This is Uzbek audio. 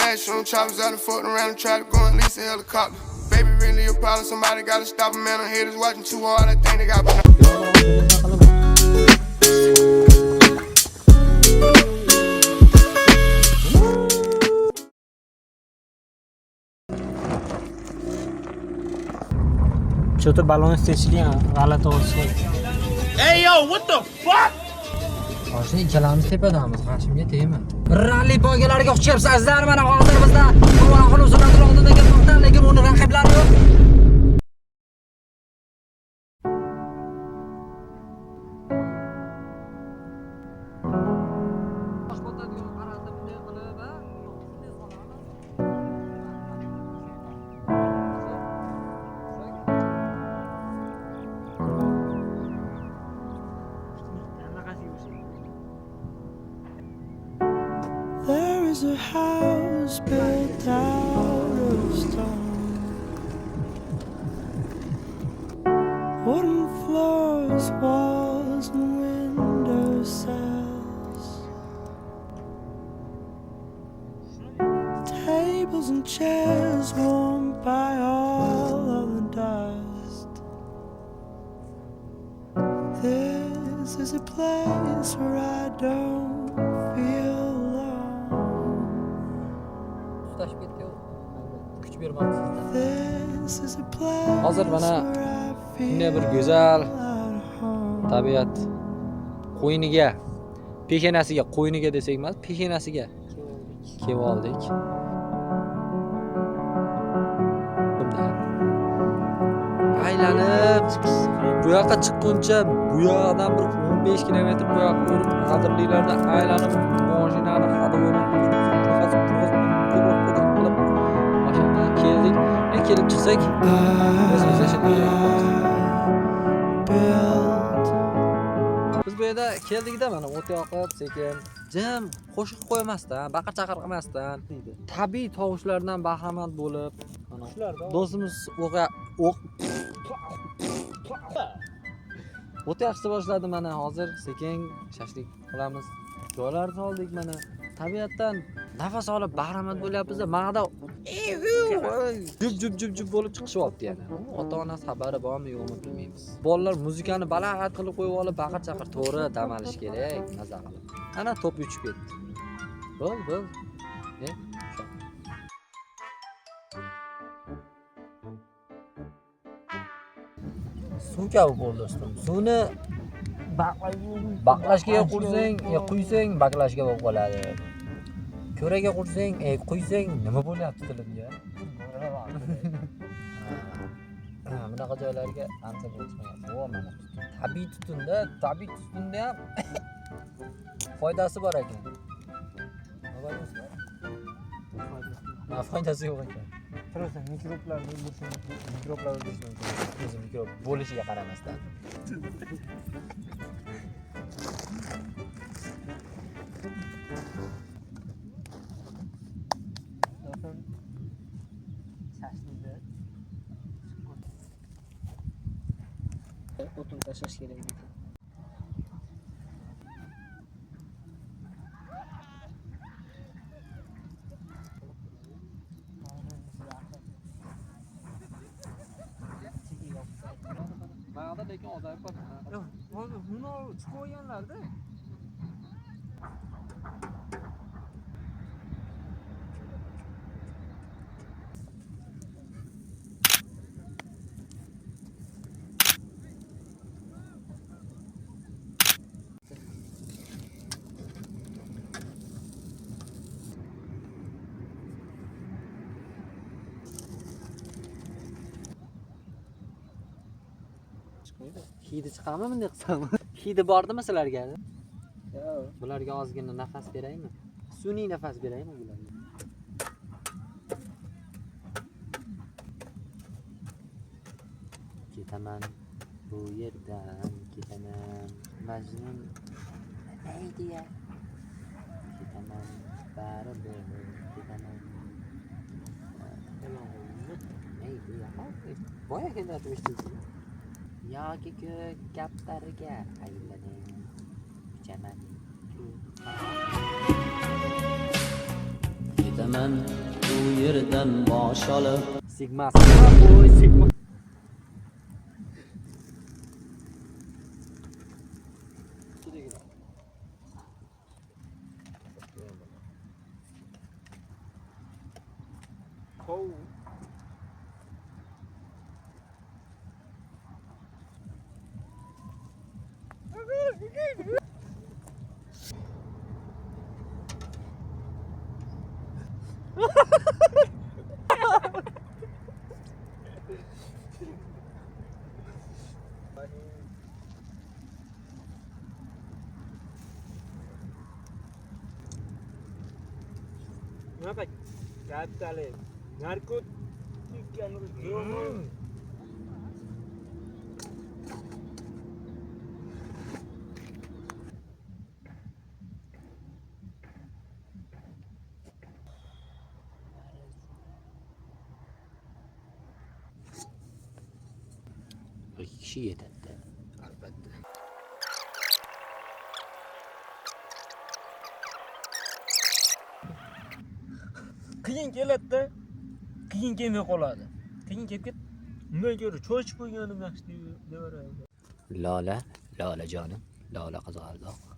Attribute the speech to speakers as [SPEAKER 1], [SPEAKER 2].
[SPEAKER 1] ass, shooting choppers out and fucking around and try to go and lease a helicopter. Baby, really a problem, somebody gotta stop him, man. I'm haters watching too hard, I think they got
[SPEAKER 2] Что-то баллон seçiliyor g'alati olsa.
[SPEAKER 3] Hey yo, what the fuck?
[SPEAKER 4] Toshni ikkalamiz tepadamiz, g'ashimga tegma. Ralli poygalariga o'xshayapsizlar, mana hozir bizda Qur'on usullarning oldida kelmoqda, lekin uni raqiblari yo'q.
[SPEAKER 5] There is a house built out of stone, wooden floors, walls, and window sills, tables and chairs warmed by all of the dust. This is a place where I don't feel
[SPEAKER 4] Tutashib ketdi-yu. Kuch bermoqsizlar.
[SPEAKER 5] this is a place
[SPEAKER 4] Hozir mana
[SPEAKER 5] where I
[SPEAKER 4] bunday bir
[SPEAKER 5] feel
[SPEAKER 4] go'zal
[SPEAKER 5] at home.
[SPEAKER 4] tabiat qo'yniga, peshanasiga, qo'yniga desak emas, peshanasiga kelib oldik. Aylanib bu yoqqa chiqquncha bu yoqdan bir 15 kilometr bu yoqqa yurib, qadrlilarda aylanib mashinani haydab keldik. Kelib chiqsak, o'zimiz yashab biz bu yerda keldikda mana o't yoqib, sekin, jim, qo'shiq qo'ymasdan, baqir-chaqir qilmasdan, tabiiy tovushlardan bahramand bo'lib, mana do'stimiz o't yaxshi boshladi mana hozir sekin shashlik qilamiz. Joylarni soldik mana. Tabiatdan nafas olib bahramand bo'lyapmiz. Ma'da jup bo'lib chiqishyapti yana. Ota-onasi xabari bormi yo'qmi bilmaymiz. Bolalar muzikani baland qilib qo'yib olib baqir-chaqir to'g'ri dam olish kerak, maza qilib. Ana top uchib ketdi. Bo'l. Suv kabi bo'ldi do'stim. Suvni baqlashga qursang, quysang baqlashga bo'lib qoladi. Ko'raga qursang, quysang nima bo'lyapti tilimga? Bunaqa joylarga ancha bo'lishmayapti. O mana tabiiy tutunda ham foydasi bor ekan. Nima foydasi yo'q ekan.
[SPEAKER 2] Qarasang mikroblar o'ldirishi mumkin.
[SPEAKER 4] O'zi mikrob bo'lishiga qaramasdan.
[SPEAKER 2] O'tin tashlash kerak.
[SPEAKER 4] Ma'da lekin ozayib qoldi.
[SPEAKER 2] Hozir buni chiqib olganlarda
[SPEAKER 4] Hidi chiqami bunday qilsam? Hidi bordimi sizlarga? Yo'q. Bularga ozgina nafas beraymi? Sun'iy nafas beraymi bularga? Ketaman bu yerdan, ketaman Majnun neydi ya? Ketaman baribir, ketaman. Neydi ya? Boya keladi eshitdingizmi? Yoki ko'k kaptariga aylanay. Uchaman.
[SPEAKER 6] kelaman bu yerdan bosh olib.
[SPEAKER 4] Sigma qo'y, sigma.
[SPEAKER 2] Kenapa? Kapitale. Narkotik yang
[SPEAKER 6] Bir kishi yetadi. Albatta.
[SPEAKER 2] qiyin keladi-da. Qiyin kelmay qoladi. Qiyin kelib ket. Undan ko'ra choy ichib qo'yganim yaxshi deb
[SPEAKER 6] Lola, Lola jonim, Lola qizg'aldoq.